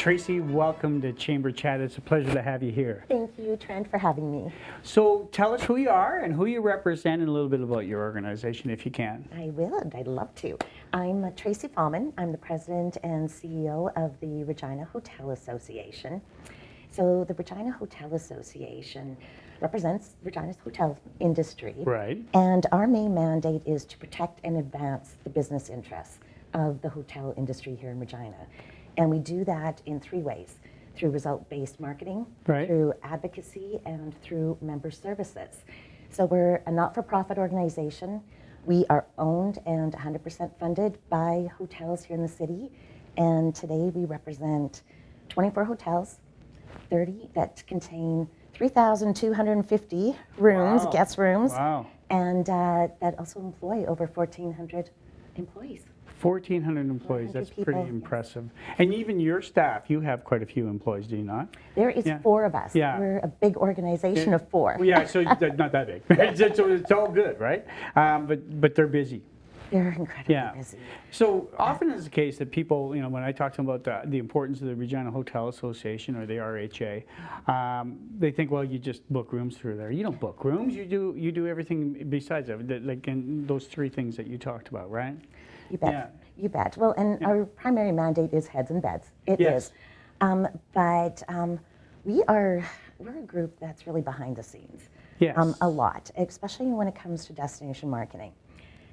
Tracy, welcome to Chamber Chat. It's a pleasure to have you here. Thank you, Trent, for having me. So tell us who you are and who you represent and a little bit about your organization, if you can. I will, I'd love to. I'm Tracy Fahlman. I'm the president and CEO of the Regina Hotel Association. So the Regina Hotel Association represents Regina's hotel industry. Right. And our main mandate is to protect and advance the business interests of the hotel industry here in Regina. And we do that in three ways: through result-based marketing, Right. through advocacy, and through member services. So we're a not-for-profit organization. We are owned and 100% funded by hotels here in the city. And today we represent 24 hotels, 30 that contain 3,250 rooms, Wow. guest rooms, Wow. and that also employ over 1,400 employees. 1,400 employees. 400 That's people, pretty yes. impressive. And even your staff, you have quite a few employees, do you not? There is Yeah. 4 of us. Yeah. We're a big organization of 4. Well, yeah, so not that big. It's all good, right? But they're busy. They're incredibly Yeah. busy. So often it's the case that people, when I talk to them about the importance of the Regina Hotel Association or the RHA, they think, well, you just book rooms through there. You don't book rooms. You do everything besides that, like in those 3 things that you talked about, right? You bet. Yeah. You bet. Well, and our primary mandate is heads and beds. It Yes. is. But we're a group that's really behind the scenes. Yes. A lot, especially when it comes to destination marketing.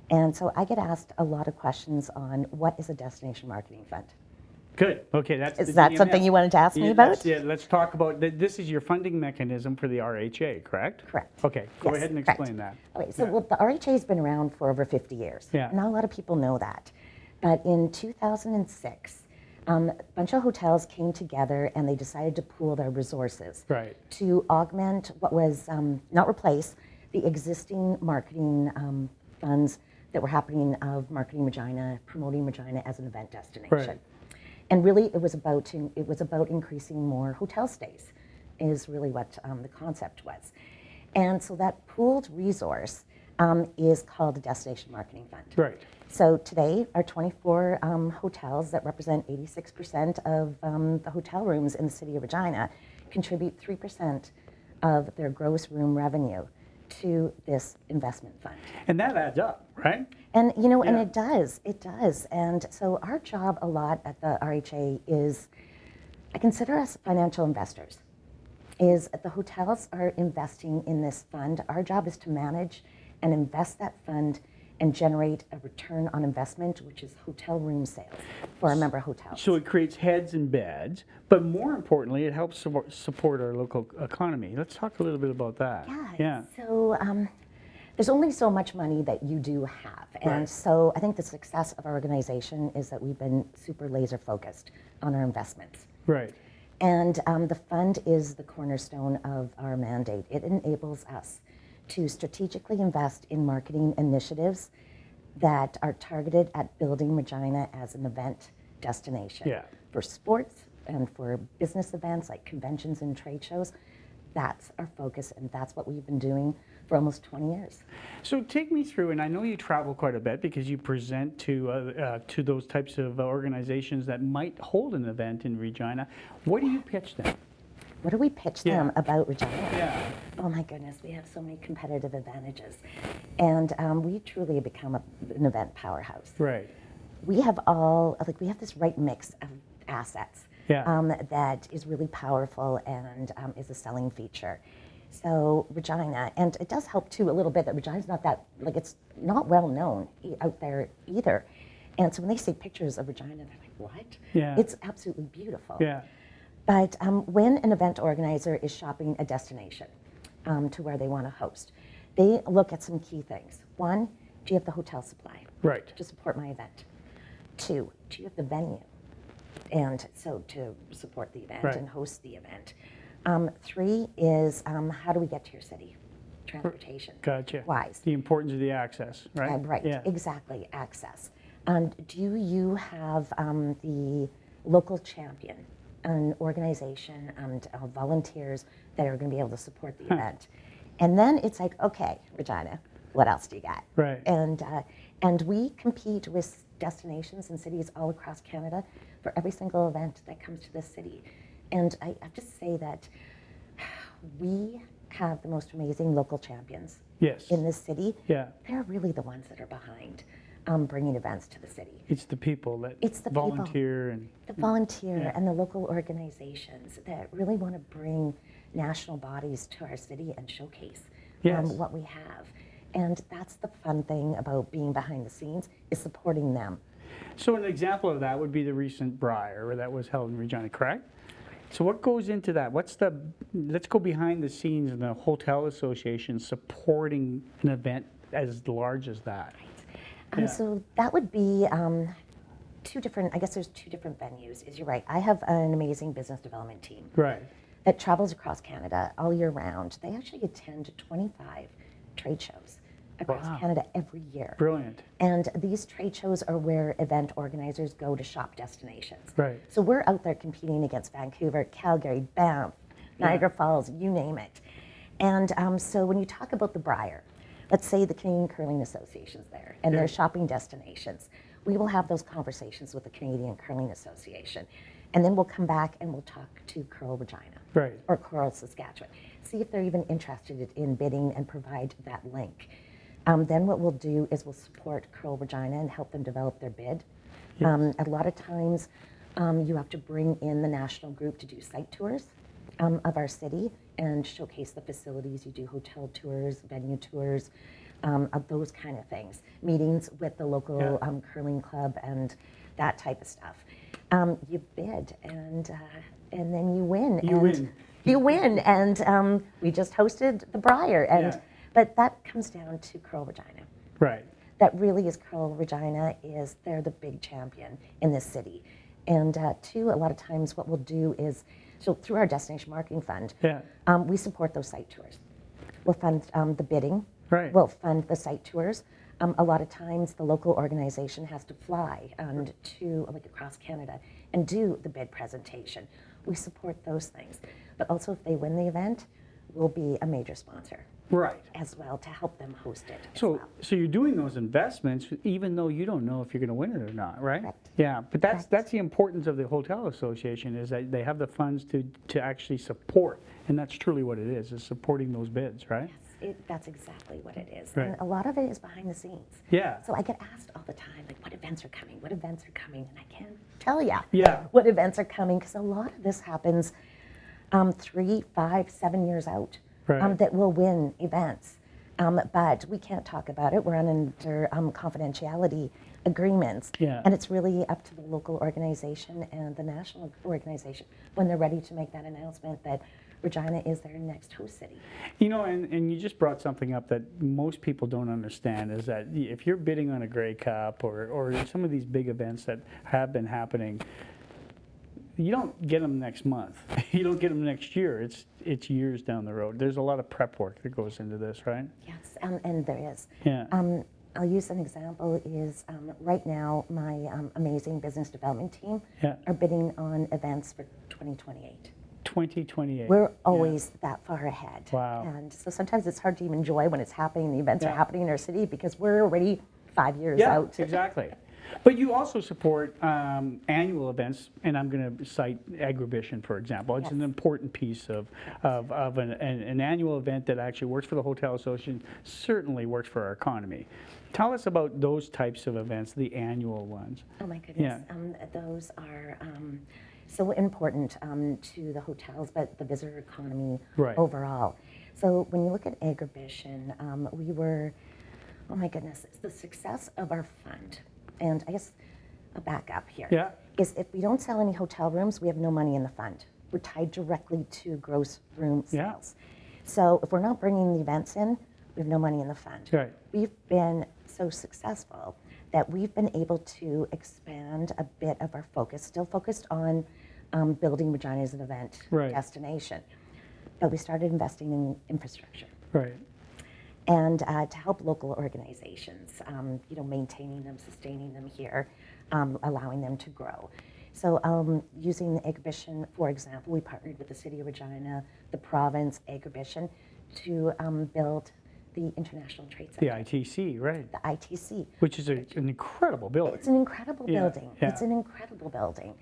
And so I get asked a lot of questions on what is a destination marketing fund. Good. Okay, that's Is the that DMF. something you wanted to ask me Yeah, about? Yeah, let's talk about, this is your funding mechanism for the RHA, correct? Correct. Okay, go Yes, ahead and correct. explain that. Okay, so Yeah. well, the RHA has been around for over 50 years. Yeah. Not a lot of people know that. But in 2006, a bunch of hotels came together and they decided to pool their resources Right. to augment what was, not replace, the existing marketing funds that were happening of marketing Regina, promoting Regina as an event destination. Right. And really, it was about increasing more hotel stays, is really what the concept was. And so that pooled resource is called the Destination Marketing Fund. Right. So today, our 24 hotels that represent 86% of the hotel rooms in the city of Regina contribute 3% of their gross room revenue to this investment fund. And that adds up, right? And and Yeah. it does. And so our job a lot at the RHA is, I consider us financial investors, is the hotels are investing in this fund. Our job is to manage and invest that fund and generate a return on investment, which is hotel room sales for our member hotels. So it creates heads and beds, but more importantly, it helps support our local economy. Let's talk a little bit about that. Yeah. So there's only so much money that you do have. And Right. so I think the success of our organization is that we've been super laser focused on our investments. Right. And the fund is the cornerstone of our mandate. It enables us to strategically invest in marketing initiatives that are targeted at building Regina as an event destination. Yeah. For sports and for business events like conventions and trade shows. That's our focus, and that's what we've been doing for almost 20 years. So take me through, and I know you travel quite a bit because you present to those types of organizations that might hold an event in Regina. What do you pitch them? What do we pitch Yeah. them about Regina? Yeah. Oh my goodness, we have so many competitive advantages. And we truly have become an event powerhouse. Right. We have we have this right mix of assets that is really powerful and is a selling feature. So Regina, and it does help too a little bit that Regina's not that, it's not well known out there either. And so when they see pictures of Regina, they're like, what? Yeah. It's absolutely beautiful. Yeah. But when an event organizer is shopping a destination to where they want to host, they look at some key things. 1, do you have the hotel supply Right. to support my event? 2, do you have the venue? And so to support the event Right. and host the event. 3 is how do we get to your city? Transportation. Gotcha. Wise. The importance of the access, right? Right, Yeah. exactly, access. Do you have the local champion, an organization, and volunteers that are going to be able to support the event? And then it's like, okay, Regina, what else do you got? Right. And we compete with destinations in cities all across Canada for every single event that comes to this city. And I have to say that we have the most amazing local champions Yes. in this city. Yeah. They're really the ones that are behind bringing events to the city. It's the people that It's the people. volunteer and The volunteer Yeah. and the local organizations that really want to bring national bodies to our city and showcase Yes. what we have. And that's the fun thing about being behind the scenes, is supporting them. So an example of that would be the recent Briar that was held in Regina, correct? So what goes into that? Let's go behind the scenes in the Hotel Association supporting an event as large as that. Yeah. So that would be I guess there's two different venues, is you're right. I have an amazing business development team Right. that travels across Canada all year round. They actually attend 25 trade shows across Wow. Canada every year. Brilliant. And these trade shows are where event organizers go to shop destinations. Right. So we're out there competing against Vancouver, Calgary, Banff, Niagara Falls, you name it. And so when you talk about the Briar, let's say the Canadian Curling Association's there and Yeah. their shopping destinations. We will have those conversations with the Canadian Curling Association. And then we'll come back and we'll talk to Curl Regina Right. or Curl Saskatchewan. See if they're even interested in bidding and provide that link. Then what we'll do is we'll support Curl Regina and help them develop their bid. Yes. A lot of times you have to bring in the national group to do site tours of our city and showcase the facilities. You do hotel tours, venue tours, of those kind of things. Meetings with the local Yeah. curling club and that type of stuff. You bid and then you win. You win. You win, and we just hosted the Briar, and Yeah. but that comes down to Curl Regina. Right. That really is Curl Regina. They're the big champion in this city, and two, a lot of times what we'll do is, so through our destination marketing fund, Yeah. we support those site tours. We'll fund the bidding. Right. We'll fund the site tours. A lot of times the local organization has to fly to like across Canada and do the bid presentation. We support those things. But also if they win the event, we'll be a major sponsor Right. as well to help them host it as So, well. so you're doing those investments even though you don't know if you're going to win it or not, right? Correct. Yeah, but that's Correct. that's the importance of the Hotel Association, is that they have the funds to actually support, and that's truly what it is supporting those bids, right? Yes, that's exactly what it is. Right. And a lot of it is behind the scenes. Yeah. So I get asked all the time, like, what events are coming? What events are coming? And I can't tell you Yeah. what events are coming, because a lot of this happens 3, 5, 7 years out, Right. that will win events. But we can't talk about it. We're under confidentiality agreements. Yeah. And it's really up to the local organization and the national organization when they're ready to make that announcement that Regina is their next host city. You know, and you just brought something up that most people don't understand, is that if you're bidding on a Grey Cup or some of these big events that have been happening, you don't get them next month. You don't get them next year. It's years down the road. There's a lot of prep work that goes into this, right? Yes, and there is. Yeah. I'll use an example is right now my amazing business development team Yeah. are bidding on events for 2028. 2028. We're always that far ahead. Wow. And so sometimes it's hard to even enjoy when it's happening, the events Yeah. are happening in our city, because we're already 5 years Yeah, out. exactly. But you also support annual events, and I'm going to cite Agribition, for example. It's an Yes. important piece of an annual event that actually works for the Hotel Association, certainly works for our economy. Tell us about those types of events, the annual ones. Oh my goodness. Yeah. Those are so important to the hotels, but the visitor economy Right. overall. So when you look at Agribition, we were, oh my goodness, it's the success of our fund. And I guess I'll back up here. Yeah. Is if we don't sell any hotel rooms, we have no money in the fund. We're tied directly to gross room Yeah. sales. So if we're not bringing the events in, we have no money in the fund. Right. We've been so successful that we've been able to expand a bit of our focus, still focused on building Regina as an event Right. destination. But we started investing in infrastructure Right. and to help local organizations, maintaining them, sustaining them here, allowing them to grow. So using the Agribition, for example, we partnered with the City of Regina, the province, Agribition, to build the International Trade The Center, ITC, right, the ITC. which is an incredible building. It's an incredible Yeah, building. yeah. It's an incredible building.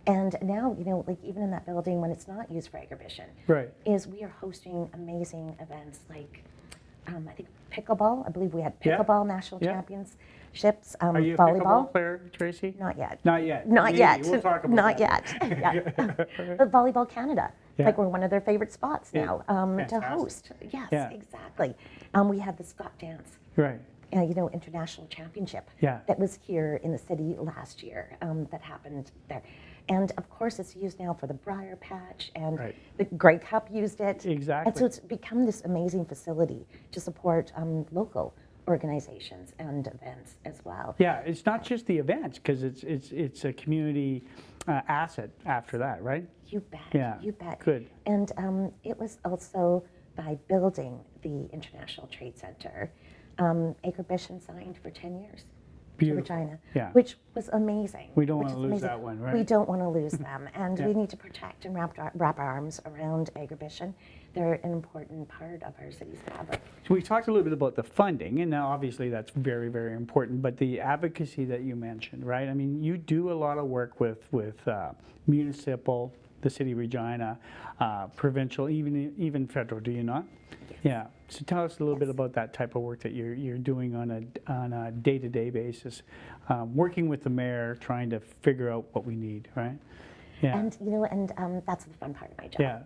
And now, like even in that building, when it's not used for exhibition, Right. is we are hosting amazing events like, I think pickleball. I believe we had Yeah. pickleball national Yeah. championships. Are you a volleyball. pickleball player, Tracy? Not yet. Not yet. Not Maybe. yet. We'll talk about Not that. yet. Yeah. But Volleyball Canada, Yeah. like we're one of their favorite spots Yeah. now to Fantastic. host. Yes, Yeah. exactly. We have the Scott Dance, Right. international championship. Yeah. That was here in the city last year. That happened there, and of course it's used now for the Briar Patch, and Right. the Grey Cup used it. Exactly. And so it's become this amazing facility to support local organizations and events as well. Yeah, it's not just the events, because it's a community asset after that, right? You bet. Yeah, You bet. good. And it was also by building the International Trade Center, Aker signed for 10 years. Beautiful. Regina, Yeah. which was amazing. We don't which wanna is lose amazing. that one, right? We don't want to lose them, and Yeah. we need to protect and wrap our arms around Aker. They're an important part of our city's fabric. So we talked a little bit about the funding, and now obviously that's very, very important, but the advocacy that you mentioned, right? I mean, you do a lot of work with municipal, the city of Regina, provincial, even federal, do you not? Yeah. So tell us a little bit about that type of work that you're doing on a day-to-day basis, working with the mayor, trying to figure out what we need, right? Yeah. And that's the fun part of my job. Yeah.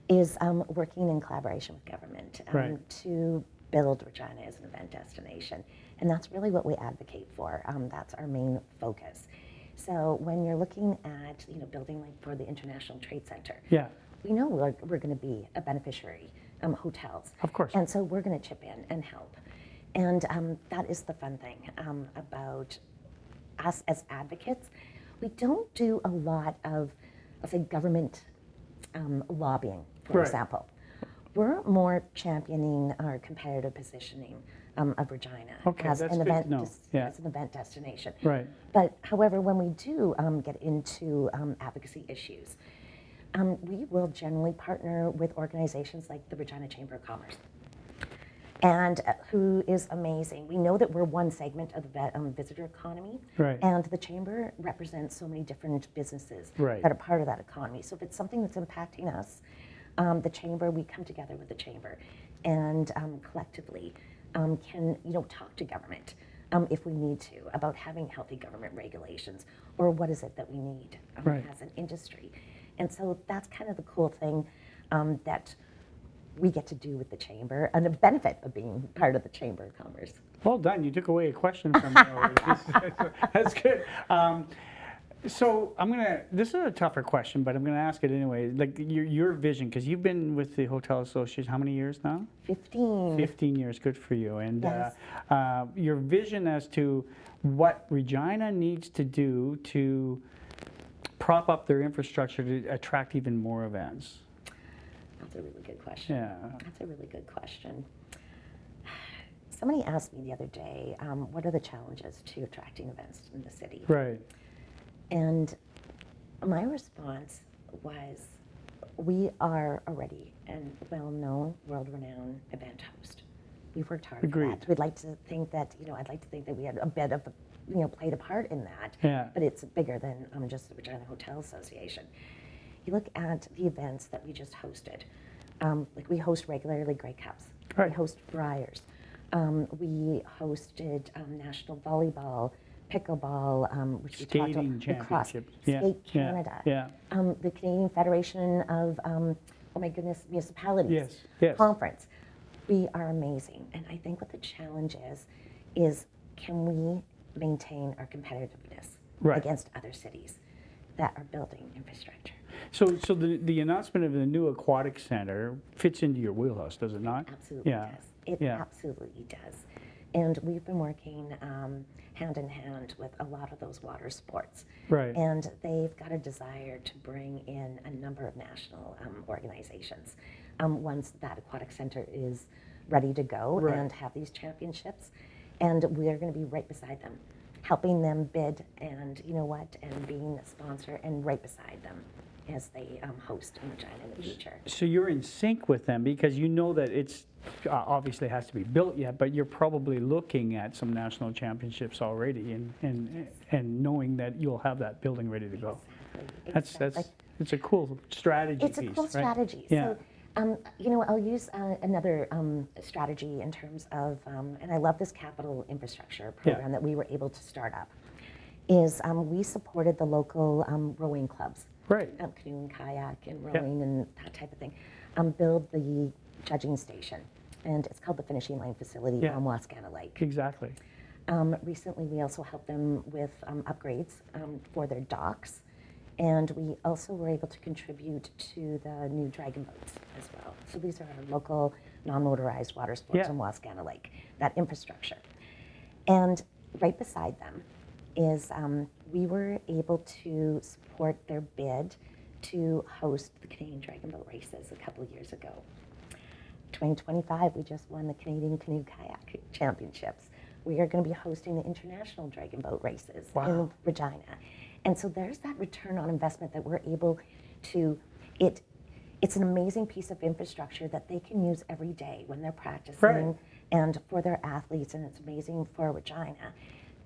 Is working in collaboration with government Right. to build Regina as an event destination. And that's really what we advocate for. That's our main focus. So when you're looking at building like for the International Trade Center, Yeah. we know we're going to be a beneficiary, hotels. Of course. And so we're going to chip in and help. And that is the fun thing about us as advocates. We don't do a lot of, let's say, government lobbying, for Right. example. We're more championing our competitive positioning of Regina Okay, as that's an good to event know. Yeah. as an event destination. Right. But however, when we do get into advocacy issues, we will generally partner with organizations like the Regina Chamber of Commerce, and who is amazing. We know that we're one segment of the visitor economy, Right. and the chamber represents so many different businesses Right. that are part of that economy. So if it's something that's impacting us, the chamber, we come together with the chamber, and collectively can talk to government if we need to about having healthy government regulations, or what is it that we need Right. as an industry. And so that's kind of the cool thing that we get to do with the chamber, and the benefit of being part of the Chamber of Commerce. Well done. You took away a question from me. That's good. So this is a tougher question, but I'm gonna ask it anyway. Like your vision, because you've been with the Hotel Association how many years now? 15. 15 years. Good for you. And Yes. your vision as to what Regina needs to do to prop up their infrastructure to attract even more events. That's a really good question. Yeah. That's a really good question. Somebody asked me the other day, what are the challenges to attracting events in the city? Right. And my response was, we are already a well-known, world-renowned event host. We've worked hard for Agreed. that. We'd like to think that, I'd like to think that we had a bit of, played a part in that. Yeah. But it's bigger than just the Regina Hotel Association. You look at the events that we just hosted. Like we host regularly Grey Cups. Right. We host Briars. We hosted National Volleyball, Pickleball, which we talked Skating about, lacrosse, championships. Yeah, Skate yeah, Canada, yeah. The Canadian Federation of, oh my goodness, Municipalities Yes, yes. Conference. We are amazing. And I think what the challenge is can we maintain our competitiveness Right. against other cities that are building infrastructure? So the announcement of the new aquatic center fits into your wheelhouse, does it not? Absolutely Yeah. does. It Yeah. absolutely does. And we've been working hand in hand with a lot of those water sports. Right. And they've got a desire to bring in a number of national organizations once that aquatic center is ready to go Right. and have these championships. And we're going to be right beside them, helping them bid and, you know what, and being a sponsor and right beside them as they host in Regina in the future. So you're in sync with them because you know that it's obviously has to be built yet, but you're probably looking at some national championships already and knowing that you'll have that building ready to go. Exactly. It's a cool strategy It's a piece, cool right? strategy. Yeah. So, you know, I'll use another strategy in terms of, and I love this capital infrastructure program that we were able to start up, is we supported the local rowing clubs. Right. Canoe and kayak and rowing and that type of thing. Build the judging station, and it's called the Finishing Line Facility on Wascana Lake. Exactly. Recently, we also helped them with upgrades for their docks, and we also were able to contribute to the new dragon boats as well. So these are our local non-motorized water sports on Wascana Lake, that infrastructure. And right beside them is we were able to support their bid to host the Canadian Dragon Boat races a couple of years ago. 2025, we just won the Canadian Canoe Kayak Championships. We are going to be hosting the International Dragon Boat races in Regina. And so there's that return on investment that we're able to, it's an amazing piece of infrastructure that they can use every day when they're practicing and for their athletes, and it's amazing for Regina.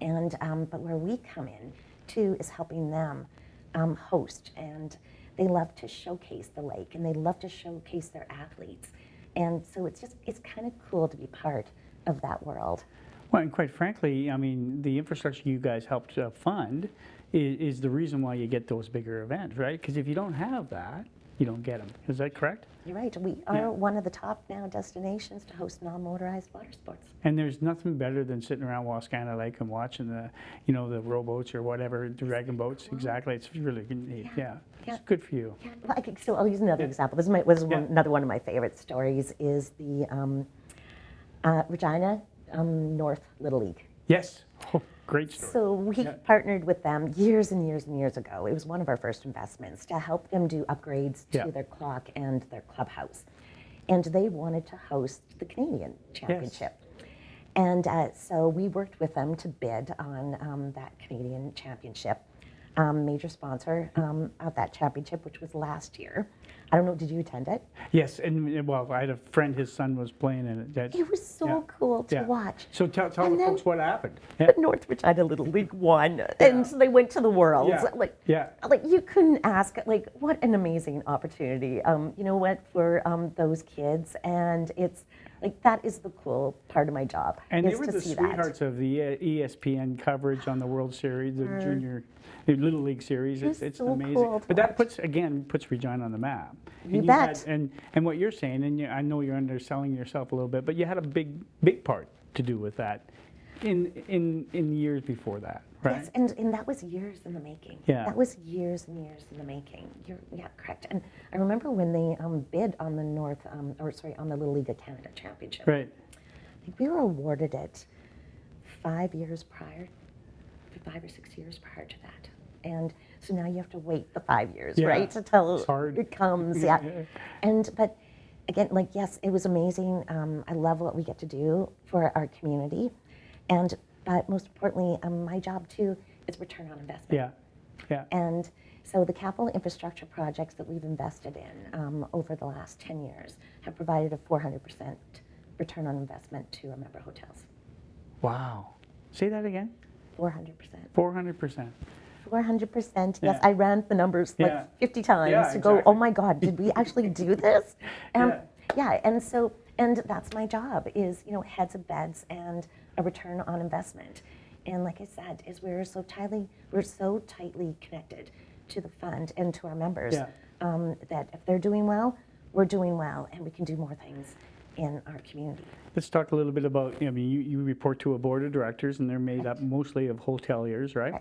And but where we come in too is helping them host, and they love to showcase the lake and they love to showcase their athletes. And so it's kind of cool to be part of that world. Well, and quite frankly, I mean, the infrastructure you guys helped fund is the reason why you get those bigger events, right? Because if you don't have that, you don't get them. Is that correct? You're right. We are one of the top now destinations to host non-motorized water sports. And there's nothing better than sitting around Wascana Lake and watching the, the rowboats or whatever, dragon boats. Exactly. It's really neat. Yeah. It's good for you. Yeah. Well, I'll use another example. This was another one of my favorite stories is the Regina North Little League. Yes. Oh, great story. So we partnered with them years and years and years ago. It was one of our first investments to help them do upgrades to their clock and their clubhouse. And they wanted to host the Canadian Championship. And so we worked with them to bid on that Canadian Championship. Major sponsor of that championship, which was last year. I don't know, did you attend it? Yes, and well, I had a friend, his son was playing in it. It was so cool to watch. So tell the folks what happened. North Regina Little League won, and so they went to the Worlds. Like you couldn't ask, like, what an amazing opportunity. You know what, for those kids, and it's like that is the cool part of my job. And they were the sweethearts of the ESPN coverage on the World Series, the Little League Series. It's so amazing. cool But that puts Regina on the map. You bet. And what you're saying, and I know you're underselling yourself a little bit, but you had a big part to do with that in years before that, right? Yes, and that was years in the making. Yeah. That was years and years in the making. You're correct. And I remember when they bid on the on the Little League of Canada Championship. Right. I think we were awarded it 5 year 5 or 6 years prior to that. And so now you have to wait the 5 years, right, until it comes. But again, like, yes, it was amazing. I love what we get to do for our community, but most importantly, my job too is return on investment. And so the capital infrastructure projects that we've invested in over the last 10 years have provided a 400% return on investment to our member hotels. Wow. Say that again. 400%. 400%. 400%. Yes, I ran the numbers like 50 times to go, oh my God, did we actually do this? And that's my job is, heads of beds and a return on investment. And like I said, is we're so tightly connected to the fund and to our members that if they're doing well, we're doing well, and we can do more things in our community. Let's talk a little bit about, you report to a board of directors, and they're made up mostly of hoteliers, right?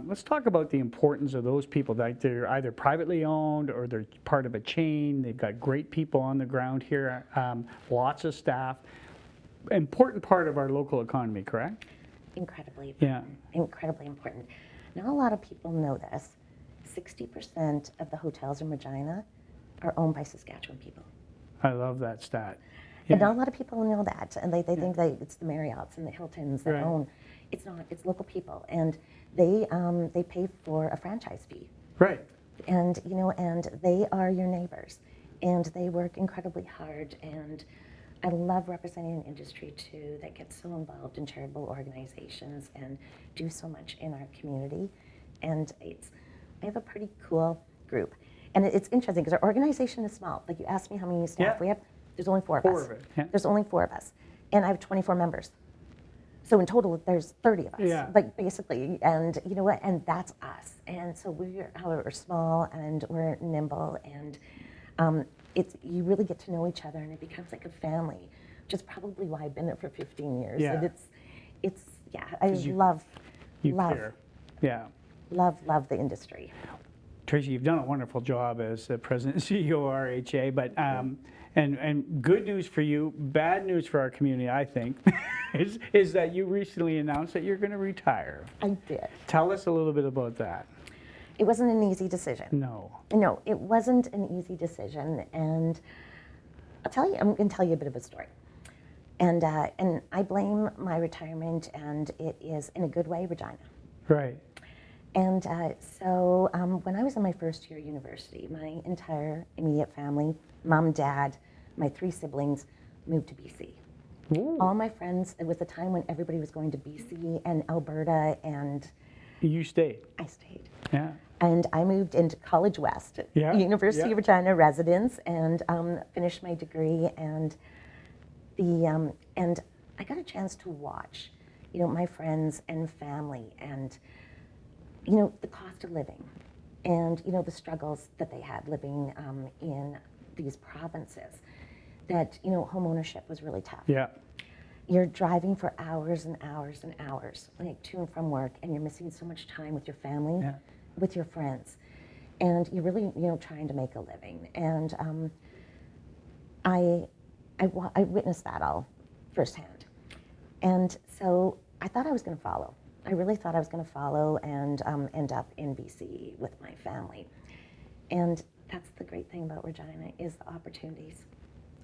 Let's talk about the importance of those people, that they're either privately owned or they're part of a chain. They've got great people on the ground here, lots of staff. Important part of our local economy, correct? Incredibly important. Incredibly important. Not a lot of people know this. 60% of the hotels in Regina are owned by Saskatchewan people. I love that stat. And not a lot of people know that, and they think that it's the Marriotts and the Hiltons that own. It's not. It's local people, and they pay for a franchise fee, Right. and and they are your neighbors, and they work incredibly hard. And I love representing an industry too that gets so involved in charitable organizations and do so much in our community. And I have a pretty cool group, and it's interesting because our organization is small. Like you asked me how many staff Yeah. we have. There's only four of Four us. of it, yeah. There's only 4 of us, and I have 24 members. So in total, there's 30 of us, Yeah. like basically, and you know what? And that's us. And so we're small and we're nimble, and you really get to know each other, and it becomes like a family, which is probably why I've been there for 15 years. Yeah. And I you love care. Yeah. love the industry. Tracy, you've done a wonderful job as the president and CEO of RHA, but and good news for you, bad news for our community, I think, is that you recently announced that you're going to retire. I did. Tell us a little bit about that. It wasn't an easy decision. No. No, it wasn't an easy decision, and I'm going to tell you a bit of a story. And I blame my retirement, and it is in a good way, Regina. Right. And so when I was in my first year of university, my entire immediate family, mom, dad, my 3 siblings, moved to BC. Ooh. All my friends, it was the time when everybody was going to BC and Alberta, and You stayed. I stayed. Yeah. And I moved into College West, Yeah, University yeah. of Regina residence, and finished my degree. And and I got a chance to watch, my friends and family, and the cost of living, and the struggles that they had living in these provinces. That home ownership was really tough. Yeah. You're driving for hours and hours and hours, like to and from work, and you're missing so much time with your family, Yeah. with your friends, and you're really, trying to make a living. And I witnessed that all firsthand, and so I thought I was going to follow. I really thought I was going to follow and end up in BC with my family. And that's the great thing about Regina, is the opportunities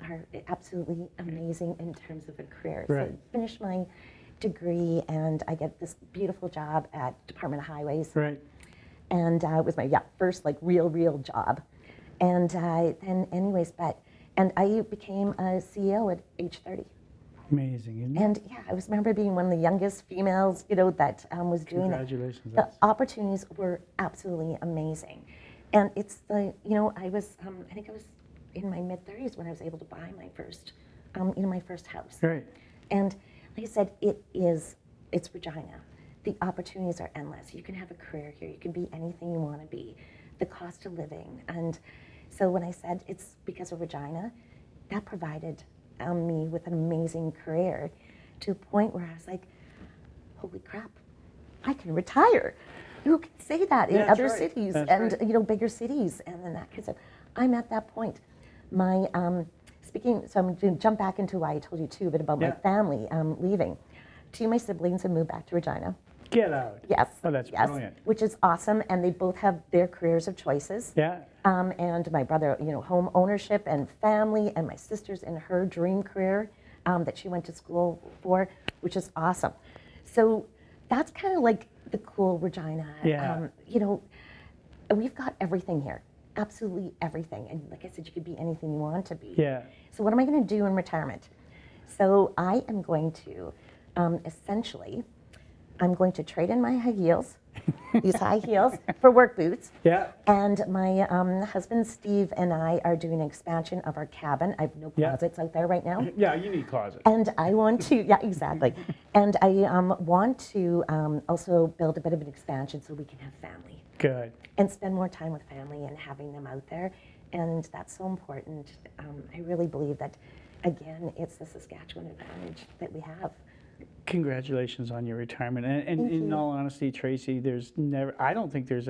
are absolutely amazing in terms of a career. Right. So I finished my degree, and I get this beautiful job at Department of Highways. Right. And it was my first real job. And then and I became a CEO at age 30. Amazing, isn't it? And I remember being one of the youngest females, that was doing that. Congratulations. The That's- opportunities were absolutely amazing. And it's I think I was in my mid-30s when I was able to buy my first, my first house. Right. And like I said, it's Regina. The opportunities are endless. You can have a career here. You can be anything you want to be. The cost of living. And so when I said it's because of Regina, that provided me with an amazing career to a point where I was like, holy crap, I can retire. Who can say that in That's other right. cities That's and right. bigger cities and then that kind of stuff. I'm at that point. My so I'm going to jump back into why I told you too a bit about my Yeah. family leaving. 2 of my siblings have moved back to Regina. Get out. Yes. Oh, that's yes, brilliant. which is awesome, and they both have their careers of choices. Yeah. And my brother, home ownership and family, and my sister's in her dream career that she went to school for, which is awesome. So that's kind of like the cool Regina. Yeah. We've got everything here, absolutely everything. And like I said, you could be anything you want to be. Yeah. So what am I going to do in retirement? So I am going to essentially, I'm going to trade in my high heels, these high heels, for work boots. Yeah. And my husband Steve and I are doing an expansion of our cabin. I have no Yeah. closets out there right now. Yeah, you need closet. And I want to, yeah, exactly. And I want to also build a bit of an expansion so we can have family Good. and spend more time with family and having them out there. And that's so important. I really believe that, again, it's the Saskatchewan advantage that we have. Congratulations on your retirement. And Thank in you. all honesty, Tracy, I don't think there's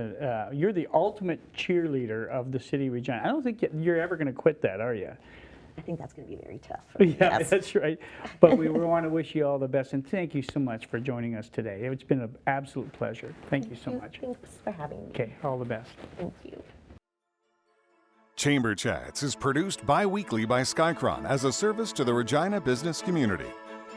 you're the ultimate cheerleader of the city of Regina. I don't think you're ever going to quit that, are you? I think that's going to be very tough. Yeah, Yes. that's right. But we want to wish you all the best, and thank you so much for joining us today. It's been an absolute pleasure. Thank you so much. Thanks for having me. Okay, all the best. Thank you. Chamber Chats is produced bi-weekly by Skycron as a service to the Regina business community.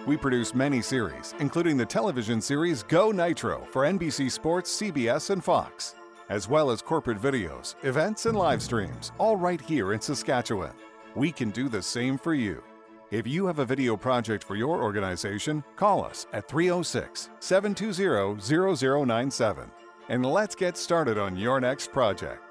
We produce many series, including the television series Go Nitro for NBC Sports, CBS, and Fox, as well as corporate videos, events, and live streams, all right here in Saskatchewan. We can do the same for you. If you have a video project for your organization, call us at 306-720-0097 and let's get started on your next project.